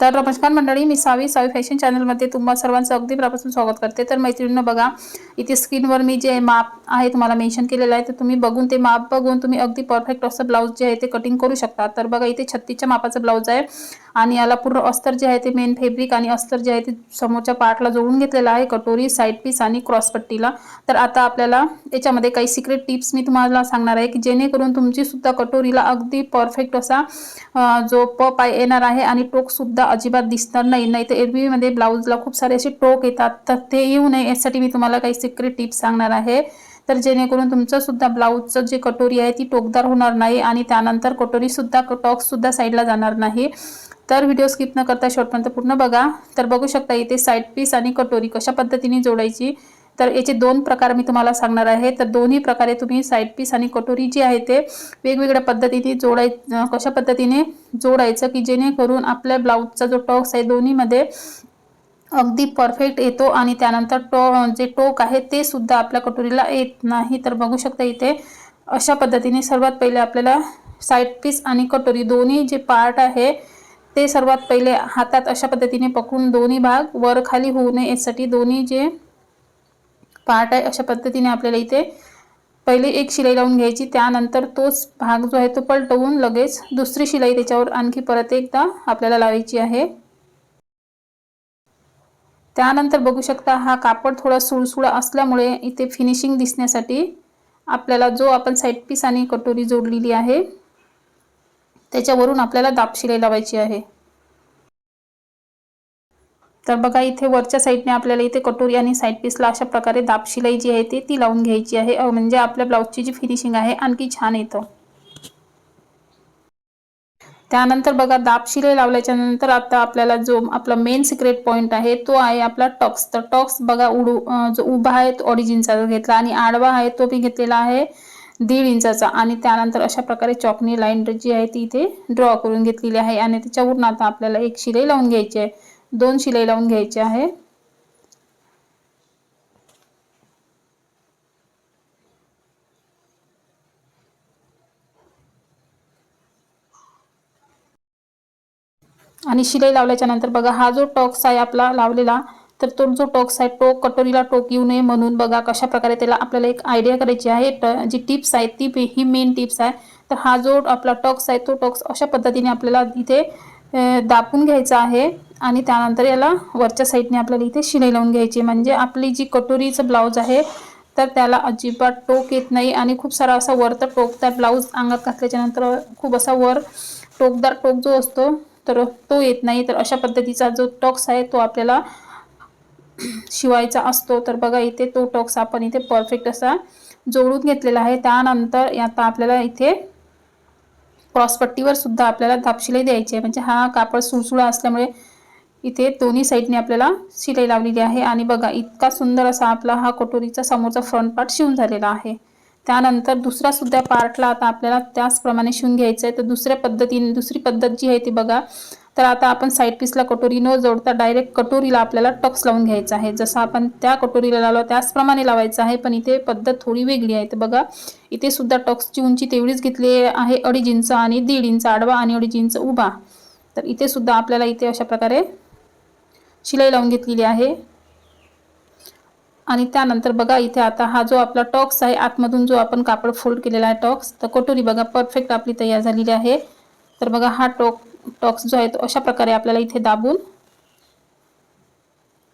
तर नमस्कार मंडळी, मी सावी फॅशन चॅनलमध्ये तुम्हा सर्वांचं अगदी मनापासून स्वागत करते। तर मैत्रिणींनो बघा, इथे स्क्रीनवर मी जे माप आहे तुम्हाला मेन्शन केलेलं आहे, तर तुम्ही बघून ते माप बघून तुम्ही अगदी परफेक्ट असं ब्लाउज जे आहे ते कटिंग करू शकता। तर बघा, इथे 36च्या मापाचा ब्लाउज आहे आणि याला पूर्ण अस्तर जे आहे ते मेन फॅब्रिक आणि अस्तर जे आहे ते समोरच्या पार्टला जोडून घेतलेला आहे, कटोरी, साइड पीस आणि क्रॉस पट्टीला। तर आता आपल्याला याच्यामध्ये काही सिक्रेट टिप्स मी तुम्हाला सांगणार आहे की जेणेकरून तुमची सुद्धा कटोरीला अगदी परफेक्ट असा जो पप येणार आहे आणि टोक सुद्धा अजिबात दिसणार नाही। नाही तर एरवी मध्ये ब्लाउजला खूप सारे असे टोक येतात, तर ते येऊ नये यासाठी मी तुम्हाला काही सिक्रेट टिप्स सांगणार आहे। तर जेणेकरून तुमचं सुद्धा ब्लाउजचं जे कटोरी आहे ती टोकदार होणार नाही आणि त्यानंतर कटोरी सुद्धा टोक सुद्धा साईडला जाणार नाही। तर व्हिडिओ स्किप न करता शेवटपर्यंत पूर्ण बघा। तर बघू शकता इथे साइड पीस आणि कटोरी कशा पद्धतीने जोडायची, तर याचे दोन प्रकार मी तुम्हाला सांगणार आहे। तर दोन्ही प्रकारे तुम्ही साइड पीस आणि कटोरी जी आहे ते वेगवेगळ्या पद्धतीने कशा पद्धतीने जोडायचं की जेणेकरून आपल्या ब्लाउजचा जो टॉक्स आहे दोन्हीमध्ये अगदी परफेक्ट येतो आणि त्यानंतर जे टोक आहे ते सुद्धा आपल्या कटोरीला येत नाही। तर बघू शकता इथे अशा पद्धतीने सर्वात पहिले आपल्याला साइड पीस आणि कटोरी दोन्ही जे पार्ट आहे ते सर्वात पहिले हातात अशा पद्धतीने पकडून दोन्ही भाग वर खाली होऊ नये यासाठी दोन्ही जे पार्ट आहे अशा पद्धतीने आपल्याला इथे पहिले एक शिलाई लावून घ्यायची, त्यानंतर तोच भाग जो आहे तो पलटवून लगेच दुसरी शिलाई त्याच्यावर आणखी परत एकदा आपल्याला लावायची आहे। त्यानंतर बघू शकता हा कापड थोडा सुळसुळा असल्यामुळे इथे फिनिशिंग दिसण्यासाठी आपल्याला जो आपण साइड पीस आणि कटोरी जोडलेली आहे त्याच्यावरून आपल्याला दाब शिलाई लावायची आहे। तर बघा, इथे वरच्या साइडने आपल्याला इथे कटोरी आणि साइड पीसला अशा प्रकारे दाब शिलाई जी आहे ती लावून घ्यायची आहे, म्हणजे आपल्या ब्लाउजची जी फिनिशिंग आहे आणखी छान येतं। त्यानंतर बघा, दाब शिलाई लावल्याच्या नंतर आता आपल्याला जो आपला मेन सिक्रेट पॉइंट आहे तो आहे आपला टक्स। तर टक्स बघा, जो उभा आहे तो 2.5 इंचाचा घेतला आणि आडवा आहे तो मी घेतलेला आहे 1.5 इंचाचा आणि त्यानंतर अशा प्रकारे चॉकनी लाईन जी आहे ती इथे ड्रॉ करून घेतलेली आहे आणि त्याच्यावरून आता आपल्याला एक शिलाई लावून घ्यायची आहे, 2 शिलाई लावून घ्यायची आहे। आणि शिलाई लावल्याच्या नंतर बघा, हा जो टॉक्स आहे आपला लावलेला, तर तो जो टॉक्स आहे टोक कटोरीला टोक येऊ नये म्हणून बघा कशा प्रकारे त्याला आपल्याला एक आयडिया करायची आहे। जी टिप्स आहे ती ही मेन टिप्स आहे। तर हा जो आपला टॉक्स आहे तो टॉक्स अशा पद्धतीने आपल्याला इथे दाबून घ्यायचा आहे आणि त्यानंतर याला वरच्या साईडने आपल्याला इथे शिलाई लावून घ्यायची, म्हणजे आपली जी कटोरीचं ब्लाउज आहे तर त्याला अजिबात टोक येत नाही आणि खूप सारा असा वरचा टोक त्या ब्लाउज अंगात घातल्याच्या नंतर खूप असा वर टोकदार टोक जो असतो तर तो येत नाही। तर अशा पद्धतीचा जो टॉक्स आहे तो आपल्याला शिवायचा असतो। तर बघा, इथे तो टॉक्स आपण इथे परफेक्ट असा जोडून घेतलेला आहे। त्यानंतर आता आपल्याला इथे क्रॉस पट्टीवर सुद्धा आपल्याला दाब शिलाई द्यायची आहे, म्हणजे हा कापड सुळसुळा असल्यामुळे इथे दोन्ही साइडने आपल्याला शिलाई लावलेली आहे। आणि बघा, इतका सुंदर असा आपला हा कटोरीचा समोरचा फ्रंट पार्ट शिवून झालेला आहे। त्यानंतर दुसरा सुद्धा पार्टला आता आपल्याला त्याचप्रमाणे शिवून घ्यायचं आहे। तर दुसरी पद्धत जी आहे ती बघा, तर आता आपण साइड पीसला कटोरी न जोडता डायरेक्ट कटोरीला आपल्याला टक्स लावून घ्यायचा आहे। जसं आपण त्या कटोरीला लावलं त्याचप्रमाणे लावायचं आहे, पण इथे पद्धत थोडी वेगळी आहे। तर बघा, इथे सुद्धा टक्सची उंची तेवढीच घेतली आहे 2.5 इंच आणि 1.5 इंच आडवा आणि 2.5 इंच उभा। तर इथे सुद्धा आपल्याला इथे अशा प्रकारे शिलाई लावून घेतलेली आहे। आणि त्यानंतर बघा, इथे आता हा जो आपला टॉक्स आहे आतमधून जो आपण कापड फोल्ड केलेला आहे टॉक्स, तर कटोरी बघा परफेक्ट आपली तयार झालेली आहे। तर बघा, हा टॉक्स जो आहे तो अशा प्रकारे आपल्याला इथे दाबून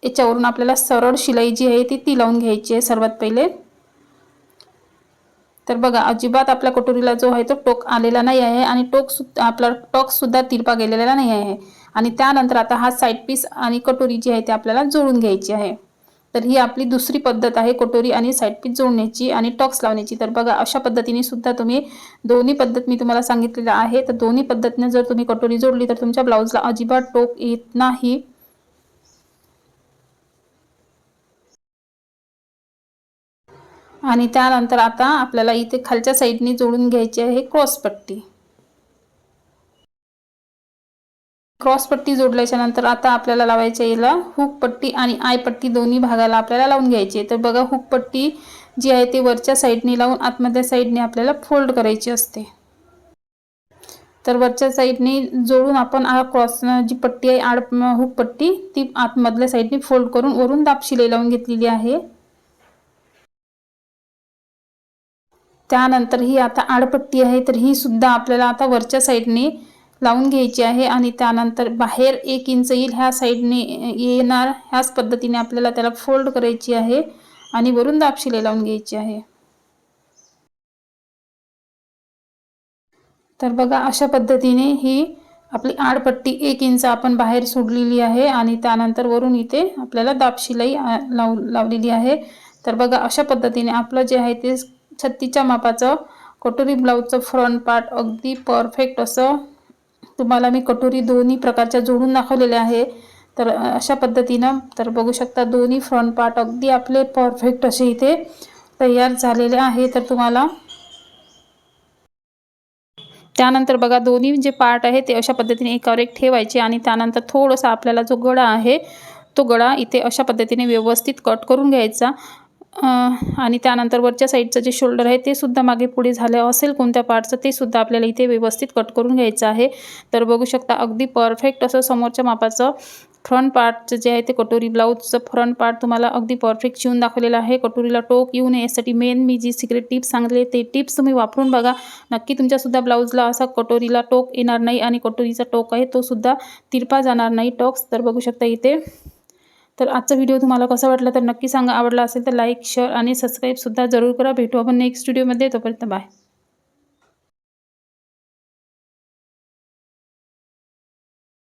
याच्यावरून आपल्याला सरळ शिलाई जी आहे ती लावून घ्यायची आहे सर्वात पहिले। तर बघा, अजिबात आपल्या कटोरीला जो आहे तो टोक आलेला नाही आहे आणि आपला टॉक्स सुद्धा तिरपा गेलेला नाही आहे। आणि त्यानंतर आता हा साइड पीस आणि कटोरी जी आहे ती आपल्याला जोडून घ्यायची आहे। तर ही आपली दुसरी पद्धत आहे कटोरी आणि साइड पीस जोडण्याची आणि टॉक्स लावण्याची। तर बघा, अशा पद्धतीने सुद्धा तुम्ही दोन्ही पद्धत मी तुम्हाला सांगितलेलं आहे। तर दोन्ही पद्धतीने जर तुम्ही कटोरी जोडली तर तुमच्या ब्लाउजला अजिबात टोक येत नाही। आणि त्यानंतर आता आपल्याला इथे खालच्या साइडने जोडून घ्यायची आहे क्रॉस पट्टी। क्रॉस पट्टी जोडल्याच्या नंतर आता आपल्याला लावायची याला हुक पट्टी आणि आय पट्टी दोन्ही भागाला आपल्याला लावून घ्यायची आहे। तर बघा, हुक पट्टी जी आहे ती वरच्या साइडने लावून आतमधल्या साइडने आपल्याला फोल्ड करायची असते। तर वरच्या साईडने जोडून आपण क्रॉस जी पट्टी आहे आड हुक पट्टी ती आतमधल्या साईडने फोल्ड करून वरून दाब शिलाई लावून घेतलेली आहे। त्यानंतर ही आता आडपट्टी आहे तर ही सुद्धा आपल्याला आता वरच्या साईडने लावून घ्यायची आहे आणि त्यानंतर बाहेर 1 इंच येईल ह्या साईडने येणार ह्याच पद्धतीने आपल्याला त्याला फोल्ड करायची आहे आणि वरून दाब शिलाई लावून घ्यायची आहे। तर बघा अशा पद्धतीने ही आपली आडपट्टी 1 इंच आपण बाहेर सोडलेली आहे आणि त्यानंतर वरून इथे आपल्याला दाब शिलाई लावलेली आहे। तर बघा अशा पद्धतीने आपलं जे आहे ते छत्तीच्या मापाचं कटोरी ब्लाऊजचं फ्रंट पार्ट अगदी परफेक्ट असं तुम्हाला मी कटोरी दोन्ही प्रकारच्या जोडून दाखवलेले आहे। तर अशा पद्धतीनं तर बघू शकता दोन्ही फ्रंट पार्ट अगदी आपले परफेक्ट असे इथे तयार झालेले आहे। तर तुम्हाला त्यानंतर बघा दोन्ही जे पार्ट आहे ते अशा पद्धतीने एकावर एक ठेवायचे आणि त्यानंतर थोडासा आपल्याला जो गळा आहे तो गळा इथे अशा पद्धतीने व्यवस्थित कट करून घ्यायचा आणि त्यानंतर वरच्या साईडचं जे शोल्डर आहे ते सुद्धा मागे पुढे झालं असेल कोणत्या पार्टचं ते सुद्धा आपल्याला इथे व्यवस्थित कट करून घ्यायचं आहे। तर बघू शकता अगदी परफेक्ट असं समोरच्या मापाचं फ्रंट पार्टचं जे आहे ते कटोरी ब्लाऊजचं फ्रंट पार्ट तुम्हाला अगदी परफेक्ट शिवून दाखवलेलं आहे। कटोरीला टोक येऊ नये यासाठी मेन मी जी सिक्रेट टिप्स सांगितले ते टिप्स तुम्ही वापरून बघा, नक्की तुमच्यासुद्धा ब्लाऊजला असा कटोरीला टोक येणार नाही आणि कटोरीचा टोक आहे तो सुद्धा तिरपा जाणार नाही टोक्स। तर बघू शकता इथे। तर आजचा व्हिडिओ तुम्हाला कसा वाटला तर नक्की सांगा, आवडला असेल तर लाईक शेअर आणि सबस्क्राईबसुद्धा जरूर करा। भेटू आपण नेक्स्ट व्हिडिओमध्ये, तोपर्यंत बाय।